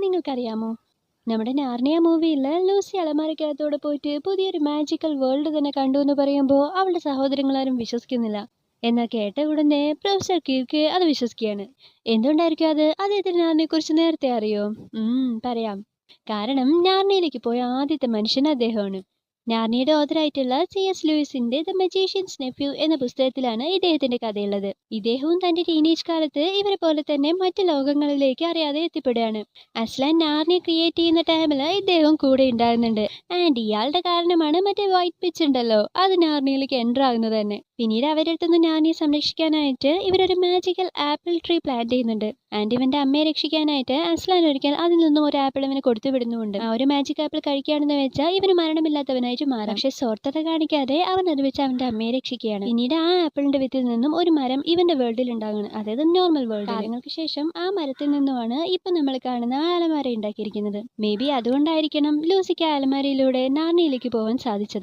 നിങ്ങൾക്കറിയാമോ? നമ്മുടെ നാർണിയ മൂവിയിൽ ലൂസി അലമാരക്കകത്തോടെ പോയിട്ട് പുതിയൊരു മാജിക്കൽ വേൾഡ് തന്നെ കണ്ടു എന്ന് പറയുമ്പോൾ അവളുടെ സഹോദരങ്ങളാരും വിശ്വസിക്കുന്നില്ല. എന്നാൽ കേട്ട ഉടനെ പ്രൊഫസർ ക്യൂക്ക് അത് വിശ്വസിക്കുകയാണ്. എന്തുകൊണ്ടായിരിക്കും അത്? അദ്ദേഹത്തിന് നാർണിയെ കുറിച്ച് നേരത്തെ അറിയോ? പറയാം. കാരണം നാർണിയയിലേക്ക് പോയ ആദ്യത്തെ മനുഷ്യൻ അദ്ദേഹമാണ്. നാർണിയയുടെ ഓഥറായിട്ടുള്ള C.S. ലൂയിസിന്റെ ദ മജീഷ്യൻസ് നെഫ്യൂ എന്ന പുസ്തകത്തിലാണ് ഇദ്ദേഹത്തിന്റെ കഥയുള്ളത്. ഇദ്ദേഹവും തന്റെ ടീനേജ് കാലത്ത് ഇവരെ പോലെ തന്നെ മറ്റു ലോകങ്ങളിലേക്ക് അറിയാതെ എത്തിപ്പെടുകയാണ്. അസ്ലാൻ നാർണിയ ക്രിയേറ്റ് ചെയ്യുന്ന ടൈമില് ഇദ്ദേഹവും കൂടെ ഉണ്ടായിരുന്നുണ്ട്. ആൻഡ് ഇയാളുടെ കാരണമാണ് മറ്റേ വൈറ്റ് പിച്ച് ഉണ്ടല്ലോ, അത് നാർണിയയിലേക്ക് എൻ്റർ ആകുന്നത് തന്നെ. പിന്നീട് അവരെടുത്തുനിന്ന് നാർണിയെ സംരക്ഷിക്കാനായിട്ട് ഇവരൊരു മാജിക്കൽ ആപ്പിൾ ട്രീ പ്ലാന്റ് ചെയ്യുന്നുണ്ട്. ആൻഡ് ഇവന്റെ അമ്മയെ രക്ഷിക്കാനായിട്ട് അസ്ലാൻ ഒരിക്കൽ അതിൽ നിന്നും ഒരു ആപ്പിൾ ഇവന് കൊടുത്തു വിടുന്നുണ്ട്. ആ ഒരു മാജിക് ആപ്പിൾ കഴിക്കുകയാണെന്ന് വെച്ചാൽ ഇവന് മരണമില്ലാത്തവനായിട്ട് മാറാം. പക്ഷെ സ്വാർത്ഥത കാണിക്കാതെ അവൻ അത് വെച്ച് അവന്റെ അമ്മയെ രക്ഷിക്കുകയാണ്. പിന്നീട് ആ ആപ്പിളിന്റെ വിത്തിൽ നിന്നും ഒരു മരം ഇവന്റെ വേൾഡിൽ ഉണ്ടാകുന്നു, അതായത് നോർമൽ വേൾഡ്. കാലങ്ങൾക്ക് ശേഷം ആ മരത്തിൽ നിന്നുമാണ് ഇപ്പൊ നമ്മൾ കാണുന്ന ആ അലമാര ഉണ്ടാക്കിയിരിക്കുന്നത്. മേ ബി അതുകൊണ്ടായിരിക്കണം ലൂസിക്ക് ആ അലമാരയിലൂടെ നാർണിയയിലേക്ക് പോകാൻ സാധിച്ചത്.